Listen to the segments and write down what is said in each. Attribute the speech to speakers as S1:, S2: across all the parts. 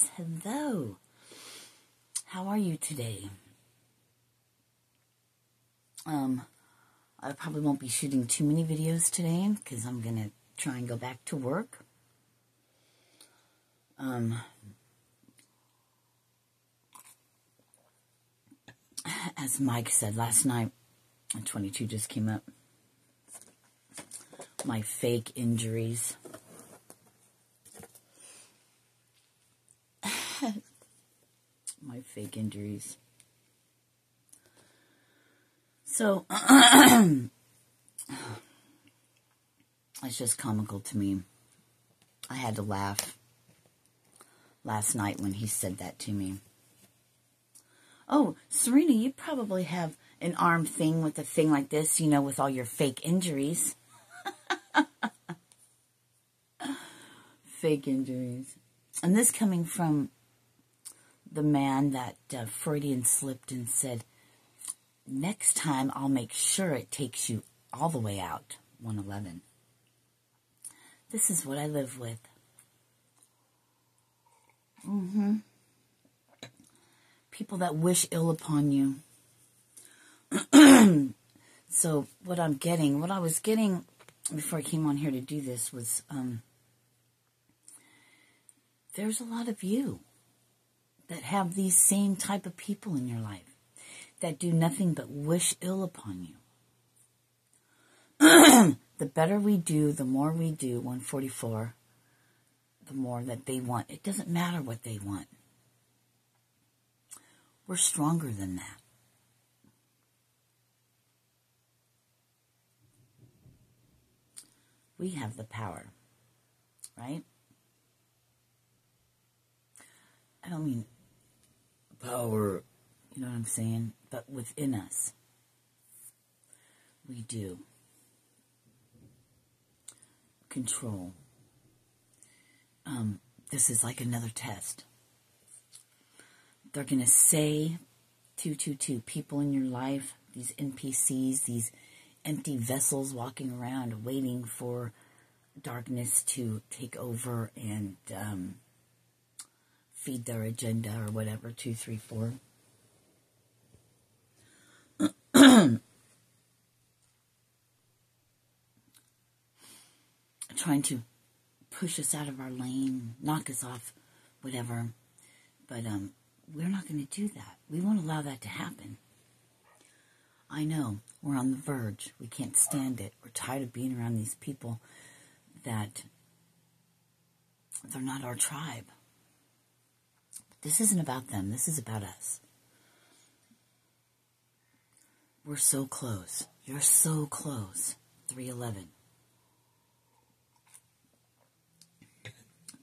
S1: Yes, hello. How are you today? I probably won't be shooting too many videos today because I'm going to try and go back to work. As Mike said last night, 22 just came up. My fake injuries. My fake injuries. So, it's just comical to me. I had to laugh last night when he said that to me. Oh, Serena, you probably have an arm thing with a thing like this, you know, with all your fake injuries. Fake injuries. And this coming from the man that Freudian slipped and said, next time I'll make sure it takes you all the way out. 111. This is what I live with. People that wish ill upon you. So what I was getting before I came on here to do this was, there's a lot of you that have these same type of people in your life that do nothing but wish ill upon you. The better we do, the more we do, 144, the more that they want. It doesn't matter what they want. We're stronger than that. We have the power, right? I don't mean power, you know what I'm saying? But within us, we do. Control. This is like another test. They're going to say 222 people in your life, these NPCs, these empty vessels walking around waiting for darkness to take over and feed their agenda or whatever, 2, 3, 4. Trying to push us out of our lane, knock us off, whatever. But we're not going to do that. We won't allow that to happen. I know. We're on the verge. We can't stand it. We're tired of being around these people that they're not our tribe. This isn't about them. This is about us. We're so close. You're so close. 311.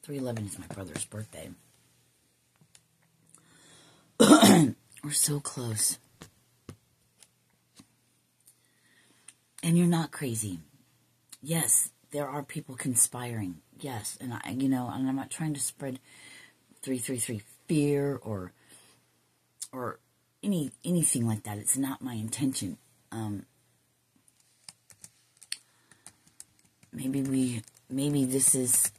S1: 311 is my brother's birthday. We're so close. And you're not crazy. Yes, there are people conspiring. Yes, and and I'm not trying to spread 333 fear or anything like that. It's not my intention. Maybe this is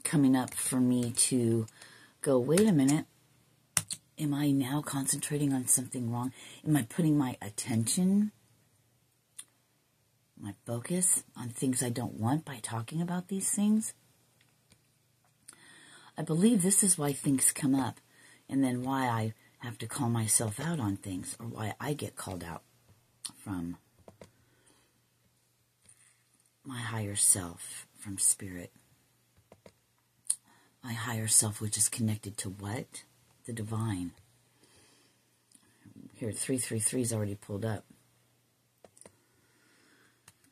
S1: coming up for me to go, wait a minute. Am I now concentrating on something wrong? Am I putting my attention, my focus on things I don't want by talking about these things? I believe this is why things come up, and then why I have to call myself out on things, or why I get called out from my higher self, from spirit. My higher self, which is connected to what? The divine. Here, 333 is already pulled up.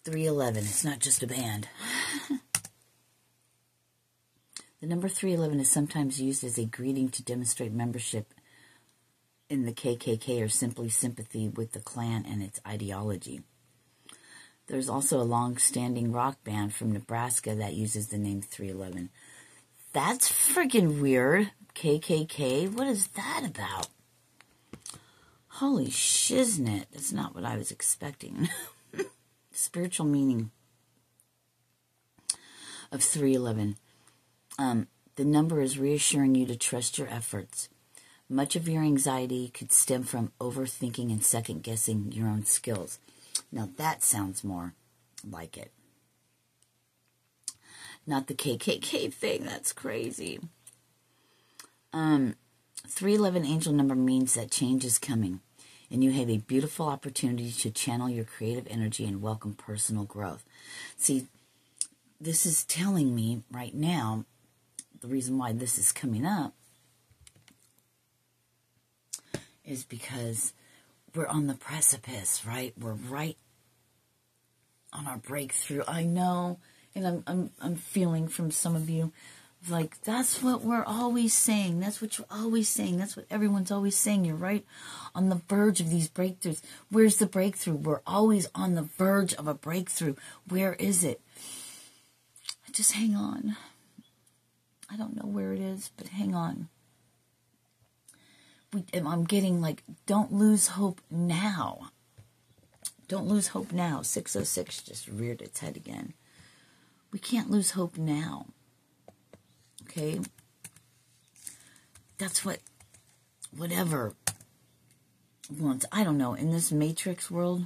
S1: 311, it's not just a band. The number 311 is sometimes used as a greeting to demonstrate membership in the KKK or simply sympathy with the Klan and its ideology. There's also a long-standing rock band from Nebraska that uses the name 311. That's friggin' weird. KKK? What is that about? Holy shiznit. That's not what I was expecting. Spiritual meaning of 311. The number is reassuring you to trust your efforts. Much of your anxiety could stem from overthinking and second-guessing your own skills. Now that sounds more like it. Not the KKK thing. That's crazy. 311 angel number means that change is coming, and you have a beautiful opportunity to channel your creative energy and welcome personal growth. See, this is telling me right now, the reason why this is coming up is because we're on the precipice, right? We're right on our breakthrough. I know, and I'm feeling from some of you, like, that's what we're always saying. That's what you're always saying. That's what everyone's always saying. You're right on the verge of these breakthroughs. Where's the breakthrough? We're always on the verge of a breakthrough. Where is it? Just hang on. I don't know where it is, but hang on. I'm getting like, don't lose hope now. Don't lose hope now. 606 just reared its head again. We can't lose hope now. Okay? That's whatever wants. I don't know. In this matrix world,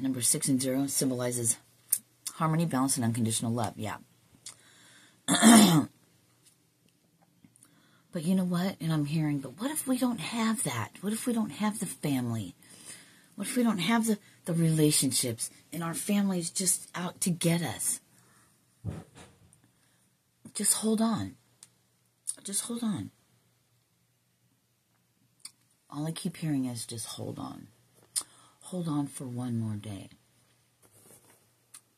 S1: number 6 and 0 symbolizes harmony, balance, and unconditional love. Yeah. But you know what? And I'm hearing, but what if we don't have that? What if we don't have the family? What if we don't have the relationships and our family's just out to get us? Just hold on. Just hold on. All I keep hearing is just hold on. Hold on for one more day.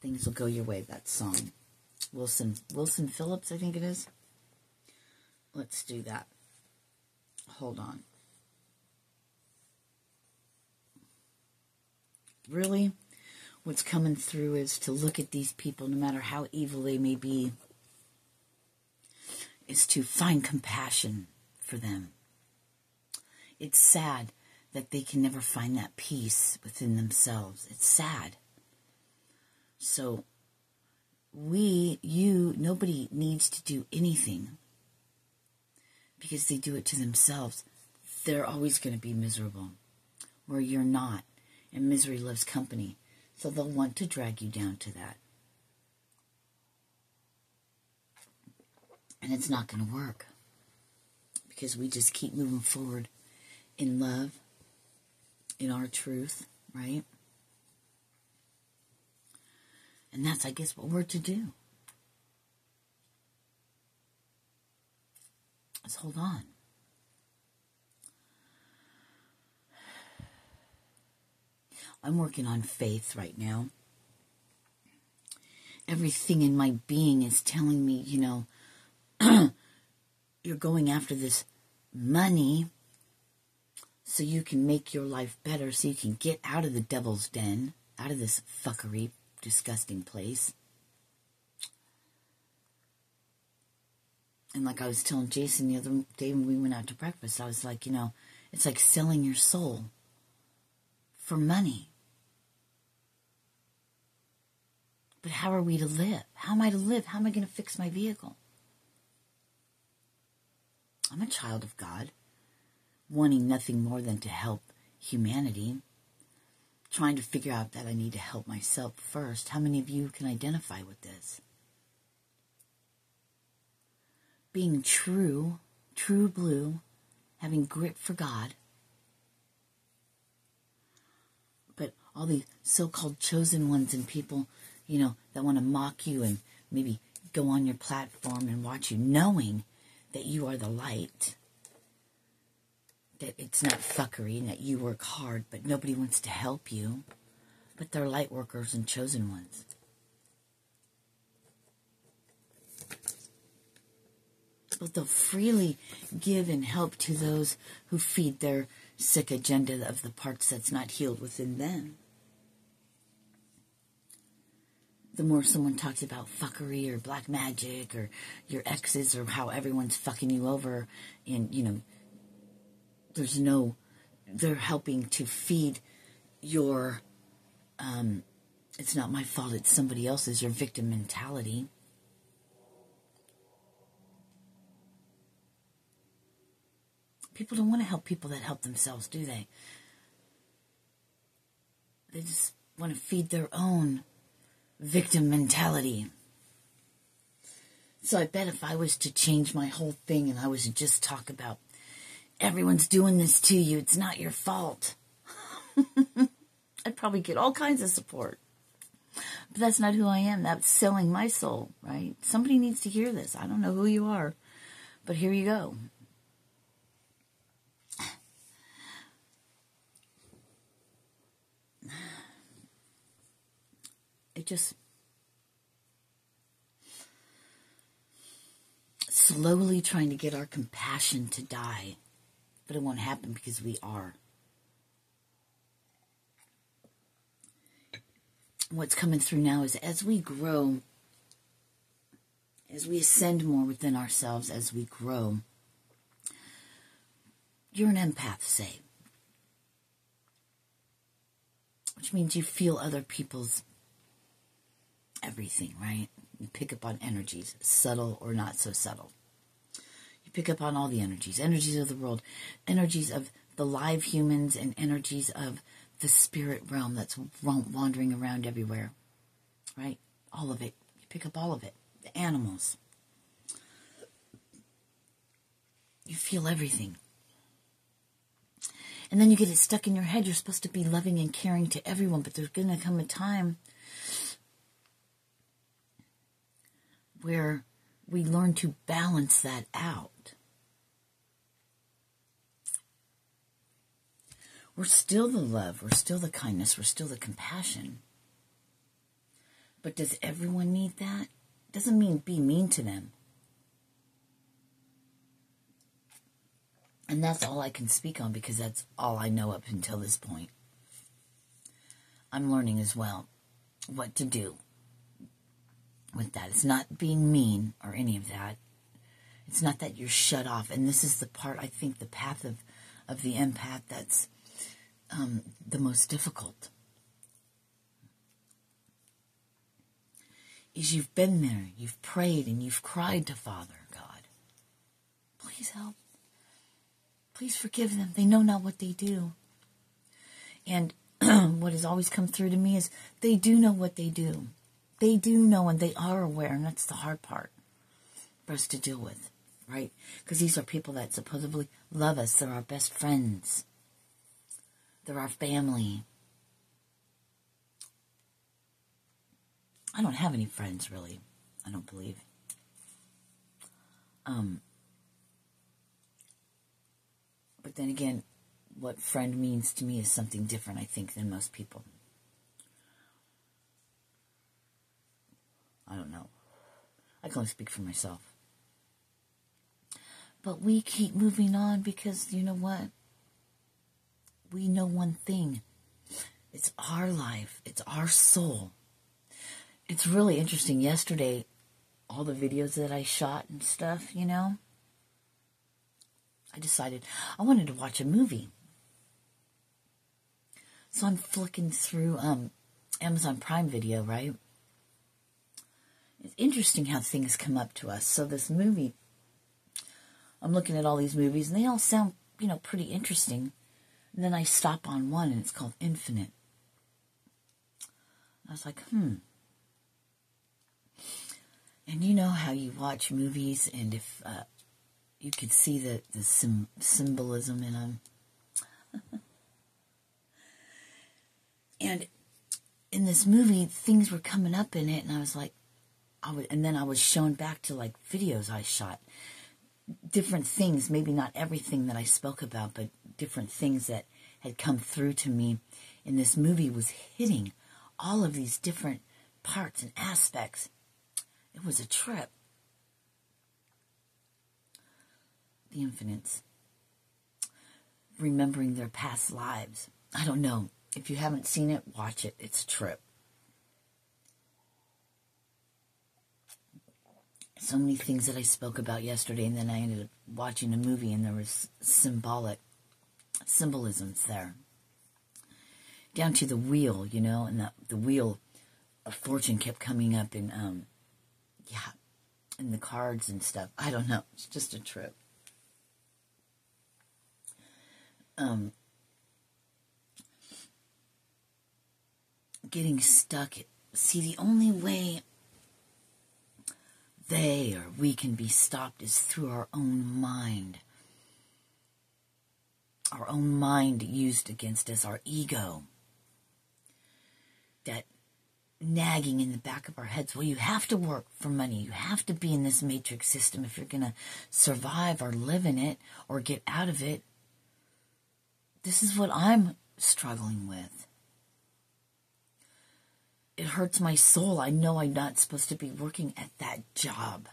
S1: Things will go your way, that song. Wilson Phillips, I think it is. Let's do that. Hold on. Really, what's coming through is to look at these people, no matter how evil they may be, is to find compassion for them. It's sad that they can never find that peace within themselves. It's sad. So, nobody needs to do anything because they do it to themselves. They're always going to be miserable, where you're not. And misery loves company. So they'll want to drag you down to that. And it's not going to work. Because we just keep moving forward in love, in our truth, right? And that's, I guess, what we're to do. Let's hold on. I'm working on faith right now. Everything in my being is telling me, you're going after this money so you can make your life better, so you can get out of the devil's den, out of this fuckery, disgusting place. And like I was telling Jason the other day when we went out to breakfast, I was like, it's like selling your soul for money. But how are we to live? How am I to live? How am I going to fix my vehicle? I'm a child of God, wanting nothing more than to help humanity, trying to figure out that I need to help myself first. How many of you can identify with this? Being true blue, having grit for God, but all these so-called chosen ones and people, that want to mock you and maybe go on your platform and watch you, knowing that you are the light, that it's not fuckery and that you work hard, but nobody wants to help you. But they're light workers and chosen ones. But they'll freely give and help to those who feed their sick agenda of the parts that's not healed within them. The more someone talks about fuckery or black magic or your exes or how everyone's fucking you over, and, they're helping to feed your it's not my fault, it's somebody else's, or victim mentality. People don't want to help people that help themselves, do they? They just want to feed their own victim mentality. So I bet if I was to change my whole thing and I was to just talk about everyone's doing this to you, it's not your fault, I'd probably get all kinds of support. But that's not who I am. That's selling my soul, right? Somebody needs to hear this. I don't know who you are, but here you go. It just slowly trying to get our compassion to die, but it won't happen because we are. What's coming through now is as we grow, as we ascend more within ourselves, as we grow, you're an empath, say, which means you feel other people's everything, right? You pick up on energies, subtle or not so subtle. You pick up on all the energies of the world, energies of the live humans, and energies of the spirit realm that's wandering around everywhere, right? All of it. You pick up all of it. The animals. You feel everything. And then you get it stuck in your head. You're supposed to be loving and caring to everyone, but there's going to come a time where we learn to balance that out. We're still the love, we're still the kindness, we're still the compassion. But does everyone need that? Doesn't mean be mean to them. And that's all I can speak on because that's all I know up until this point. I'm learning as well what to do with that. It's not being mean or any of that. It's not that you're shut off. And this is the part, I think, the path of the empath that's the most difficult. Is you've been there, you've prayed, and you've cried to Father God. Please help. Please forgive them. They know not what they do. And what has always come through to me is they do know what they do. They do know and they are aware, and that's the hard part for us to deal with, right? Because these are people that supposedly love us. They're our best friends. They're our family. I don't have any friends, really. I don't believe. But then again, what friend means to me is something different, I think, than most people. I don't know. I can only speak for myself. But we keep moving on because, you know what? We know one thing. It's our life. It's our soul. It's really interesting. Yesterday, all the videos that I shot and stuff, you know, I decided I wanted to watch a movie. So I'm flicking through Amazon Prime Video, right? It's interesting how things come up to us. So this movie, I'm looking at all these movies, and they all sound, you know, pretty interesting. And then I stop on one, and it's called Infinite. I was like, And you know how you watch movies, and if you could see the symbolism in them. And in this movie, things were coming up in it, and I was like, and then I was shown back to like videos I shot. Different things, maybe not everything that I spoke about, but different things that had come through to me in this movie was hitting all of these different parts and aspects. It was a trip. The infinites. Remembering their past lives. I don't know. If you haven't seen it, watch it. It's a trip. So many things that I spoke about yesterday, and then I ended up watching a movie, and there was symbolisms there. down to the wheel, you know, and the wheel of fortune kept coming up in, in the cards and stuff. I don't know. It's just a trip. Getting stuck. See, the only way they or we can be stopped is through our own mind. Our own mind used against us, our ego. That nagging in the back of our heads. Well, you have to work for money. You have to be in this matrix system if you're going to survive or live in it or get out of it. This is what I'm struggling with. It hurts my soul. I know I'm not supposed to be working at that job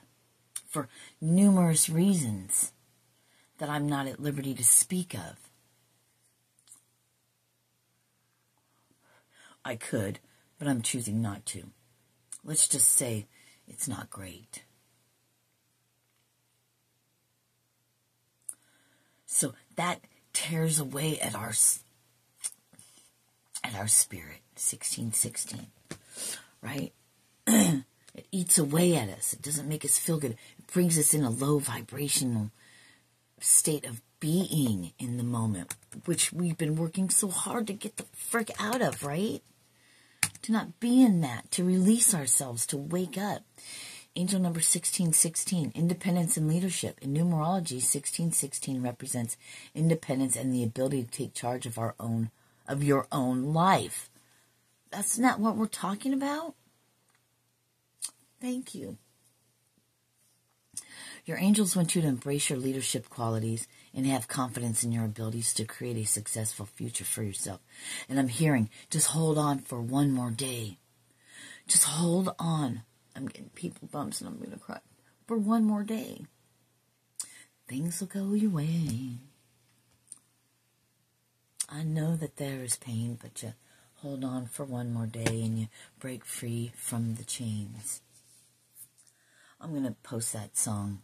S1: for numerous reasons that I'm not at liberty to speak of. I could, but I'm choosing not to. Let's just say it's not great. So that tears away at our spirit, 1616, right? It eats away at us. It doesn't make us feel good. It brings us in a low vibrational state of being in the moment, which we've been working so hard to get the frick out of, right? To not be in that, to release ourselves, to wake up. Angel number 1616, independence and leadership. In numerology, 1616 represents independence and the ability to take charge of your own life. That's not what we're talking about? Thank you. Your angels want you to embrace your leadership qualities and have confidence in your abilities to create a successful future for yourself. And I'm hearing, just hold on for one more day. Just hold on. I'm getting people bumps and I'm going to cry. For one more day. Things will go your way. I know that there is pain, but you hold on for one more day and you break free from the chains. I'm going to post that song.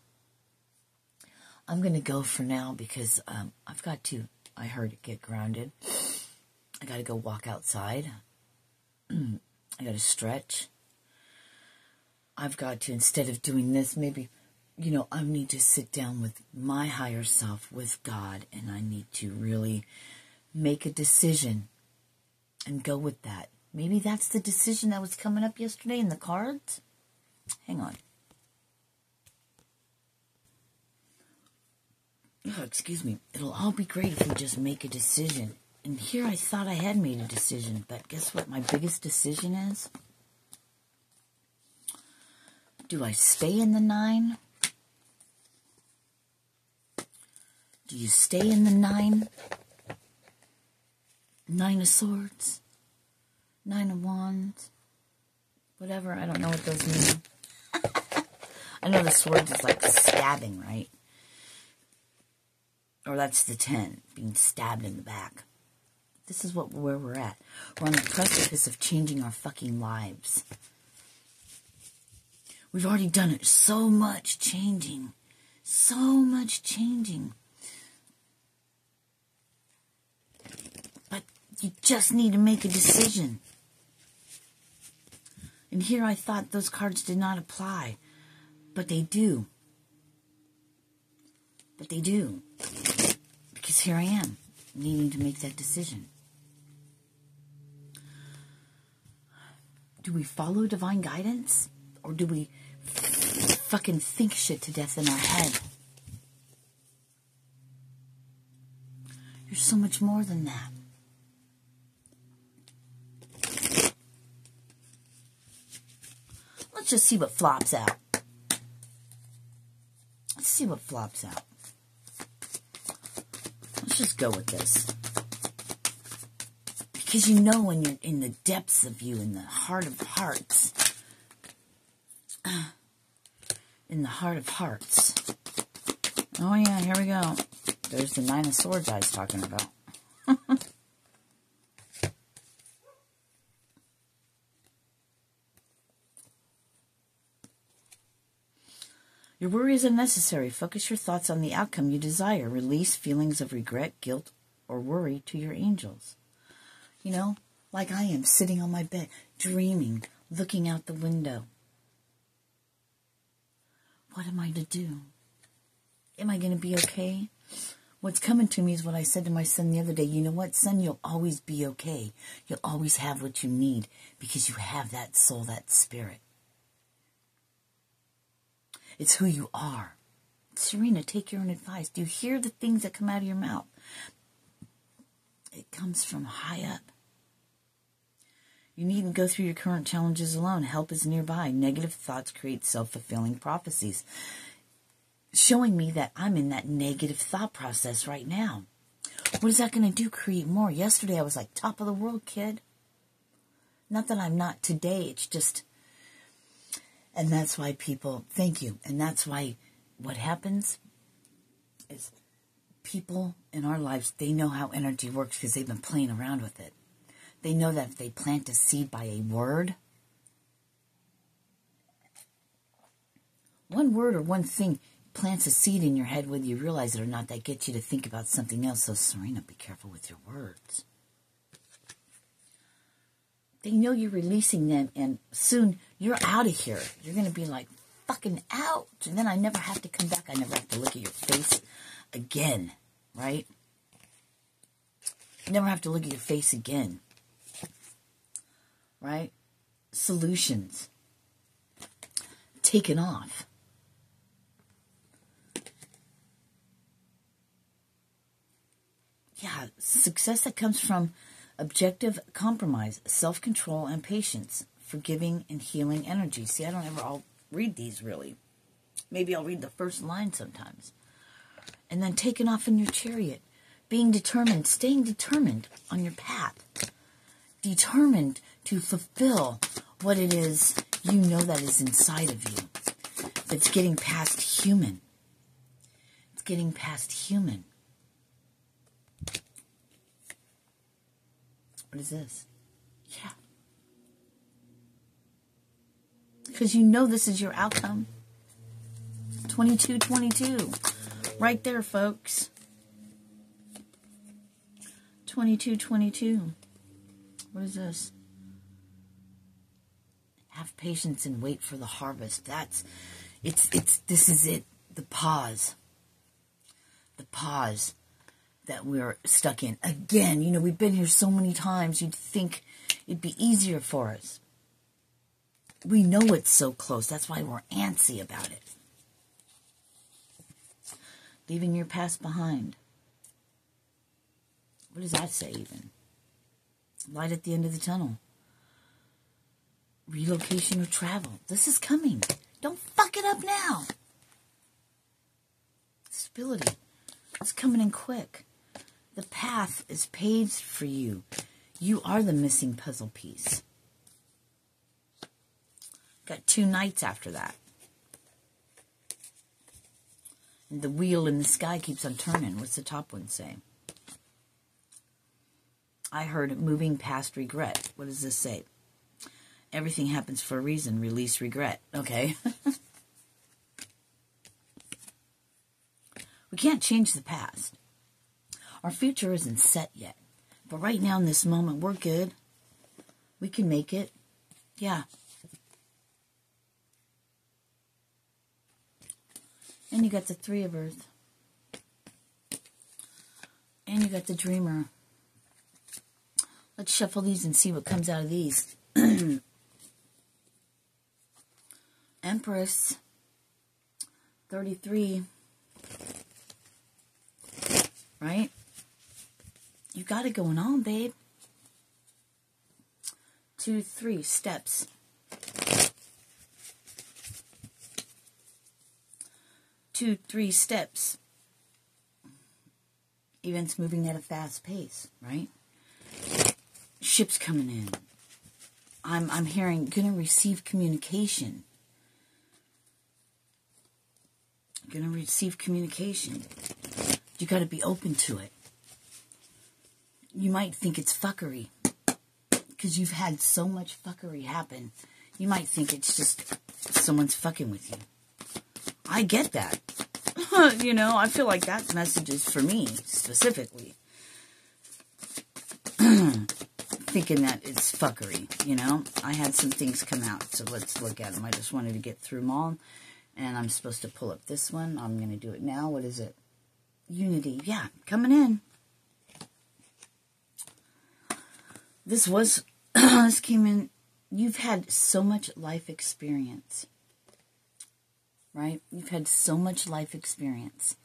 S1: I'm going to go for now because I've got to, I heard it, get grounded. I got to go walk outside. I got to stretch. I've got to, instead of doing this, maybe, I need to sit down with my higher self, with God, and I need to really make a decision and go with that. Maybe that's the decision that was coming up yesterday in the cards. Hang on. Oh, excuse me. It'll all be great if we just make a decision. And here I thought I had made a decision, but guess what my biggest decision is? Do I stay in the 9? Do you stay in the 9? 9 of Swords? 9 of Wands? Whatever, I don't know what those mean. I know the Swords is like stabbing, right? Or that's the 10, being stabbed in the back. This is where we're at. We're on the precipice of changing our fucking lives. We've already done it. So much changing. So much changing. But you just need to make a decision. And here I thought those cards did not apply. But they do. But they do. Because here I am, needing to make that decision. Do we follow divine guidance? Or do we fucking think shit to death in our head? You're so much more than that. Let's just see what flops out. Let's see what flops out. Let's just go with this. Because when you're in the depths of you, in the heart of hearts. In the heart of hearts. Oh yeah, here we go. There's the 9 of Swords I was talking about. Your worry is unnecessary. Focus your thoughts on the outcome you desire. Release feelings of regret, guilt, or worry to your angels. like I am, sitting on my bed, dreaming, looking out the window. What am I to do? Am I going to be okay? What's coming to me is what I said to my son the other day. You know what, son? You'll always be okay. You'll always have what you need because you have that soul, that spirit. It's who you are. Serena, take your own advice. Do you hear the things that come out of your mouth? It comes from high up. You needn't go through your current challenges alone. Help is nearby. Negative thoughts create self-fulfilling prophecies, showing me that I'm in that negative thought process right now. What is that going to do? Create more. Yesterday I was like, top of the world, kid. Not that I'm not today. It's just, and that's why people, thank you. And that's why what happens is people in our lives, they know how energy works because they've been playing around with it. They know that if they plant a seed by a word, one word or one thing plants a seed in your head, whether you realize it or not, that gets you to think about something else. So, Serena, be careful with your words. They know you're releasing them, and soon you're out of here. You're going to be like, fucking out. And then I never have to come back. I never have to look at your face again, right? You never have to look at your face again, right? Solutions. Taken off. Yeah, success that comes from objective compromise, self-control, and patience, forgiving and healing energy. See, I don't ever all read these really. Maybe I'll read the first line sometimes. And then taking off in your chariot, being determined, staying determined on your path, determined to fulfill what it is you know that is inside of you. It's getting past human. It's getting past human. What is this? Yeah. Because you know this is your outcome. 2222. Right there, folks. 2222. What is this? Have patience and wait for the harvest. This is it. The pause. The pause that we're stuck in. Again, you know, we've been here so many times, you'd think it'd be easier for us. We know it's so close. That's why we're antsy about it. Leaving your past behind. What does that say even? Light at the end of the tunnel. Relocation or travel. This is coming. Don't fuck it up now. Stability. It's coming in quick. The path is paved for you. You are the missing puzzle piece. Got 2 nights after that. And the wheel in the sky keeps on turning. What's the top one say? I heard moving past regret. What does this say? Everything happens for a reason. Release regret. Okay. We can't change the past. Our future isn't set yet. But right now in this moment, we're good. We can make it. Yeah. And you got the 3 of Earth. And you got the Dreamer. Let's shuffle these and see what comes out of these. Empress. 33. Right? You got it going on, babe. 2, 3 steps. 2, 3 steps. Events moving at a fast pace, right? Ships coming in. I'm hearing gonna receive communication. Gonna receive communication. You got to be open to it. You might think it's fuckery because you've had so much fuckery happen. You might think it's just someone's fucking with you. I get that. You know, I feel like that message is for me specifically. thinking that it's fuckery, you know. I had some things come out, so let's look at them. I just wanted to get through them all. And I'm supposed to pull up this one. I'm going to do it now. What is it? Unity. Yeah, coming in. This came in. You've had so much life experience, right? You've had so much life experience.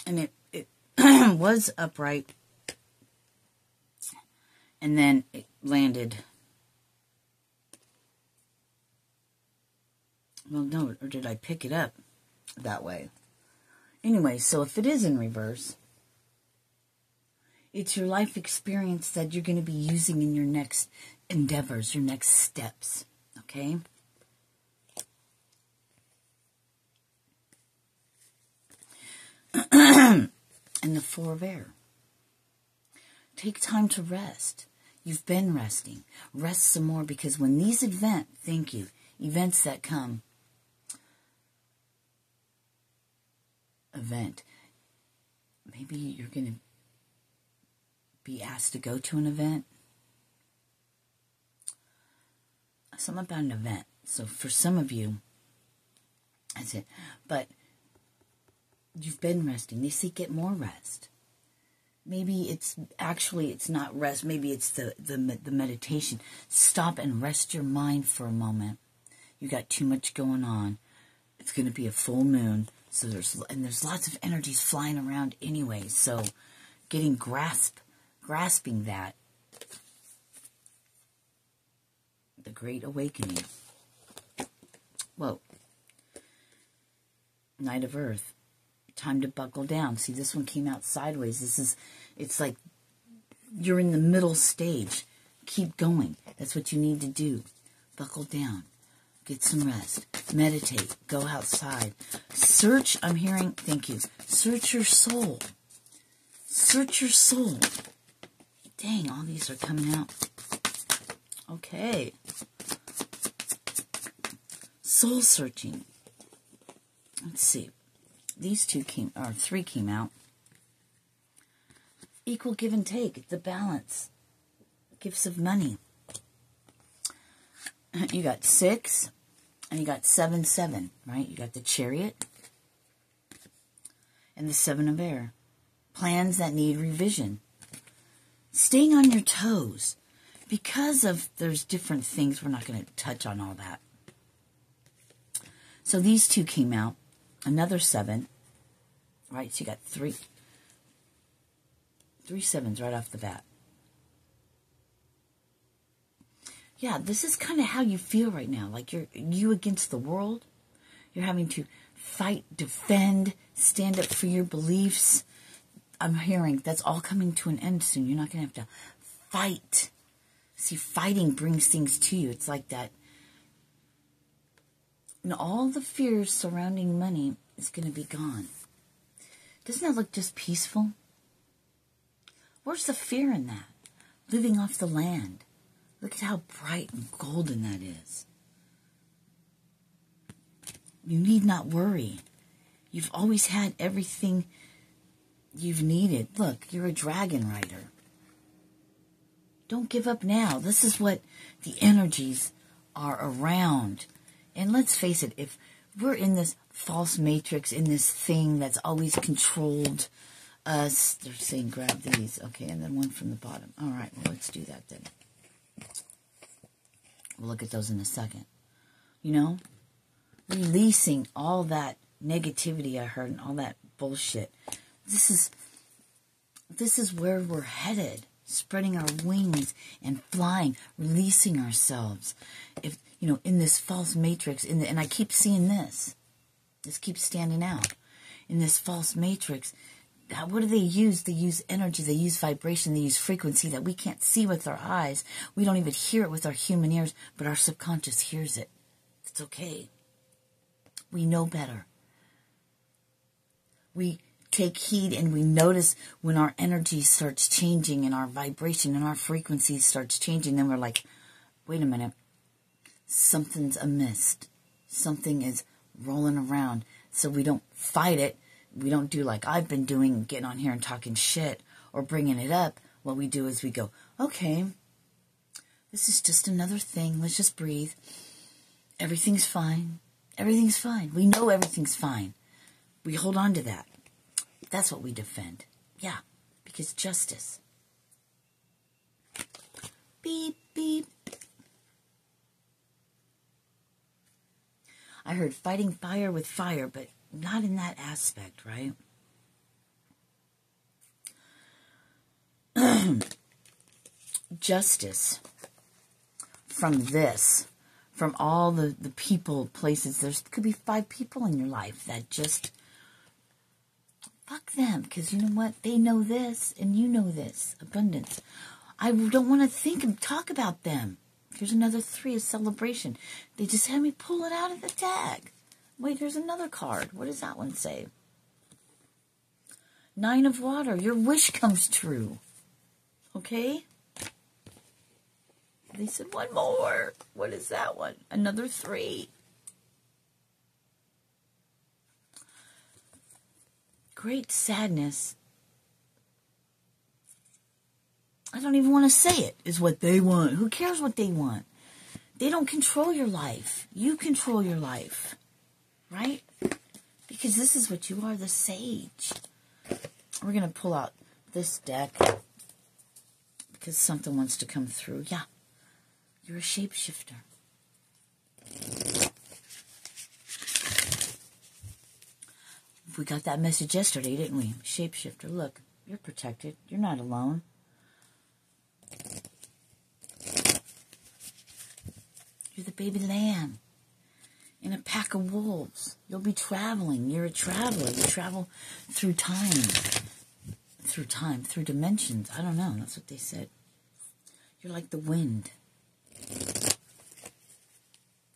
S1: And it was upright, and then it landed. Well, no, or did I pick it up that way? Anyway, so if it is in reverse, it's your life experience that you're going to be using in your next endeavors, your next steps, okay? And the Four of Air. Take time to rest. You've been resting. Rest some more, because when these events that come, maybe you're going to be asked to go to an event. Something about an event. So for some of you, that's it. But you've been resting. They say get more rest. Maybe it's not rest. Maybe it's the meditation. Stop and rest your mind for a moment. You got too much going on. It's going to be a full moon. So there's lots of energies flying around anyway. So getting grasping that, the Great Awakening. Whoa. Knight of Earth. Time to buckle down. See, this one came out sideways. It's like you're in the middle stage. Keep going. That's what you need to do. Buckle down. Get some rest. Meditate. Go outside. Search, I'm hearing, thank you. Search your soul. Search your soul. Dang, all these are coming out. Okay. Soul searching. Let's see. These three came out. Equal give and take. The balance. Gifts of money. You got 6 and you got 7, 7, right? You got the Chariot and the 7 of Air. Plans that need revision. Staying on your toes. Because there's different things, we're not going to touch on all that. So these two came out. Another 7, right? So you got three 7s right off the bat. Yeah, this is kind of how you feel right now. Like you against the world. You're having to fight, defend, stand up for your beliefs. I'm hearing that's all coming to an end soon. You're not going to have to fight. See, fighting brings things to you. It's like that. And all the fears surrounding money is going to be gone. Doesn't that look just peaceful? Where's the fear in that? Living off the land. Look at how bright and golden that is. You need not worry. You've always had everything you've needed. Look, you're a dragon rider. Don't give up now. This is what the energies are around. And let's face it, if we're in this false matrix, in this thing that's always controlled us, they're saying grab these. Okay, and then one from the bottom. All right, well, let's do that then. We'll look at those in a second. You know, releasing all that negativity I heard and all that bullshit. This is where we're headed. Spreading our wings and flying, releasing ourselves. If you know, in this false matrix, and I keep seeing this. This keeps standing out. In this false matrix, what do they use? They use energy, they use vibration, they use frequency that we can't see with our eyes. We don't even hear it with our human ears, but our subconscious hears it. It's okay. We know better. We take heed and we notice when our energy starts changing and our vibration and our frequency starts changing. Then we're like, wait a minute. Something's amiss. Something is rolling around. So we don't fight it. we don't do like I've been doing, getting on here and talking shit or bringing it up. What we do is we go, okay, this is just another thing. Let's just breathe. Everything's fine. Everything's fine. We know everything's fine. We hold on to that. That's what we defend. Yeah, because justice. Beep, beep. I heard fighting fire with fire, but not in that aspect, right? Justice from this, from all the people, places, there could be 5 people in your life that just, fuck them, because you know what? They know this, and you know this. Abundance. I don't want to talk about them. Here's another 3, a celebration. They just had me pull it out of the deck. Wait, there's another card. What does that one say? 9 of water. Your wish comes true. Okay? They said one more. What is that one? Another 3. Great sadness. I don't even want to say it, is what they want. Who cares what they want? They don't control your life. You control your life. Right? Because this is what you are, the sage. We're going to pull out this deck because something wants to come through. Yeah. You're a shapeshifter. We got that message yesterday, didn't we? Shapeshifter, look, you're protected. You're not alone. You're the baby lamb in a pack of wolves. You'll be traveling. You're a traveler. You travel through time. Through dimensions. I don't know. That's what they said. You're like the wind.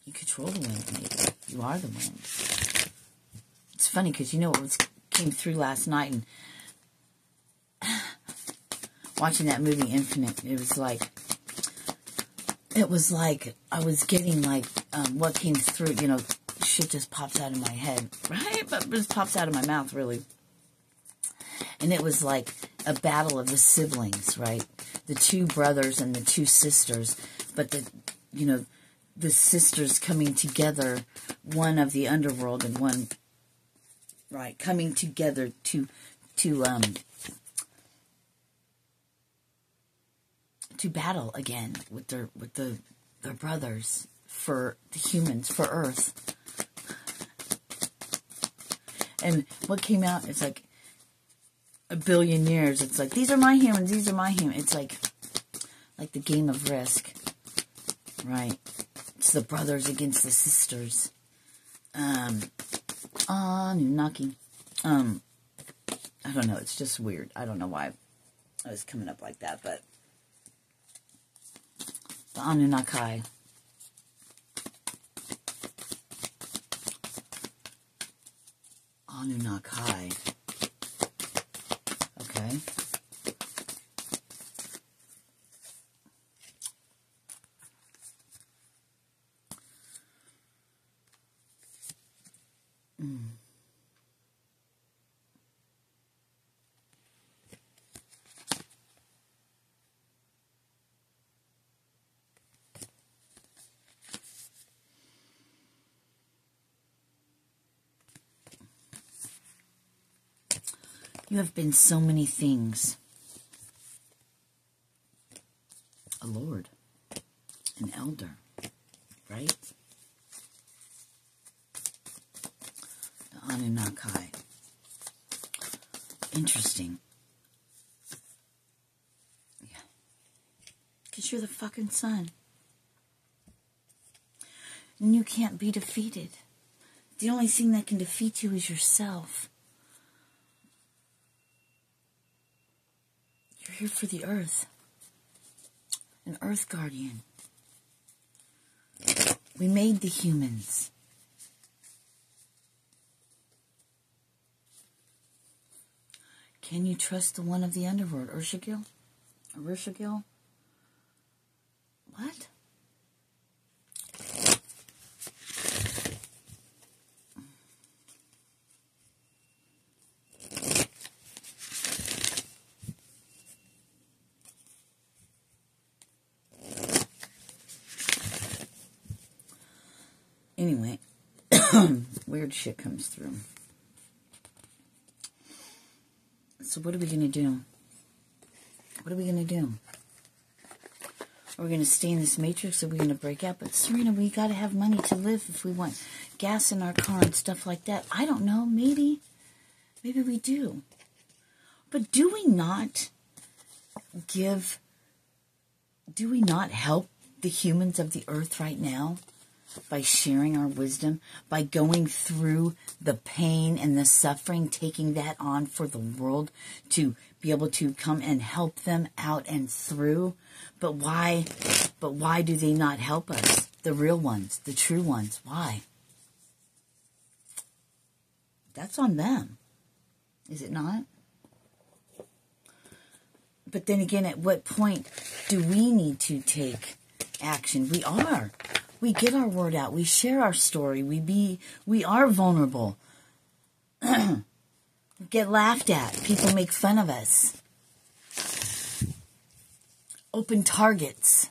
S1: You control the wind, maybe. You are the wind. It's funny because you know what came through last night and watching that movie Infinite, it was like I was getting like what came through, you know, shit just pops out of my head, right? But it just pops out of my mouth, really. And it was like a battle of the siblings, right? The 2 brothers and the 2 sisters, but the sisters coming together, one of the underworld and one, right, coming together to battle again with their brothers for the humans, for Earth. And what came out, it's like a billion years. It's like, these are my humans, these are my humans. It's like the game of Risk, right? It's the brothers against the sisters. Anunnaki. I don't know, it's just weird. I don't know why I was coming up like that, but the Anunnaki. Anunnaki. Okay. You have been so many things. A lord. An elder. Right? The Anunnaki. Interesting. Yeah. Because you're the fucking sun. And you can't be defeated. The only thing that can defeat you is yourself. You're here for the earth. An earth guardian. We made the humans. Can you trust the one of the underworld? Urshagil? Urshagil? What? Weird shit comes through. So what are we going to do? What are we going to do? Are we going to stay in this matrix, or are we going to break out? But Serena, we got to have money to live if we want gas in our car and stuff like that. I don't know. Maybe we do. But do we not help the humans of the earth right now by sharing our wisdom, by going through the pain and the suffering, taking that on for the world to be able to come and help them out and through? But why do they not help us? The real ones, the true ones. Why? That's on them. Is it not? But then again, at what point do we need to take action? We get our word out. We share our story. We are vulnerable. We get laughed at. People make fun of us. Open targets.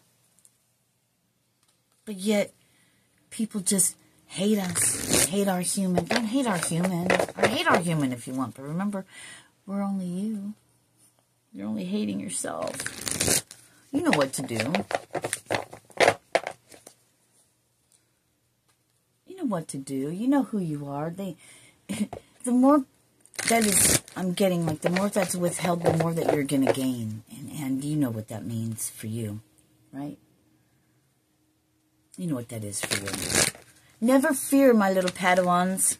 S1: But yet, people just hate us. Hate our human. Don't hate our human. Or hate our human if you want. But remember, we're only you. You're only hating yourself. You know what to do. You know what to do. You know who you are. The more that is, I'm getting, like, the more that's withheld, the more that you're going to gain. And you know what that means for you, right? You know what that is for you. Never fear, my little Padawans.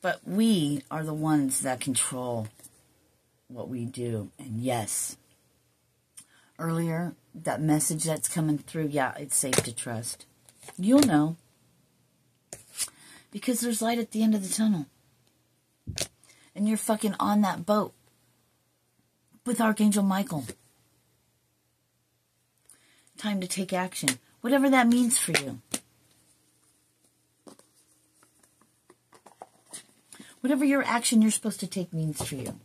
S1: But we are the ones that control what we do. And yes, earlier, that message that's coming through, yeah, it's safe to trust. You'll know. Because there's light at the end of the tunnel. And you're fucking on that boat with Archangel Michael. Time to take action. Whatever that means for you. Whatever your action you're supposed to take means for you.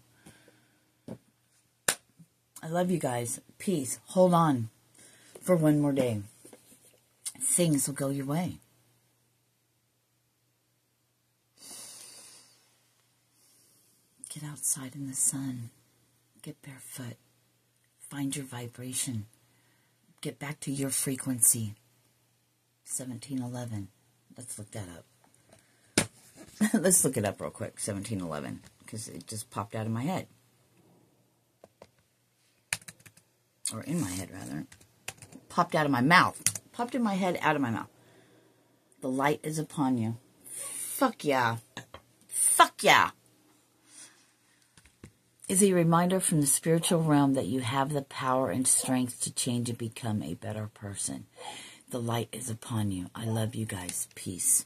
S1: I love you guys. Peace. Hold on for one more day. Things will go your way. Get outside in the sun. Get barefoot. Find your vibration. Get back to your frequency. 1711. Let's look that up. Let's look it up real quick. 1711. Because it just popped out of my head. Or in my head, rather. Popped out of my mouth. Popped in my head, out of my mouth. The light is upon you. Fuck yeah. Fuck yeah. Is a reminder from the spiritual realm that you have the power and strength to change and become a better person. The light is upon you. I love you guys. Peace.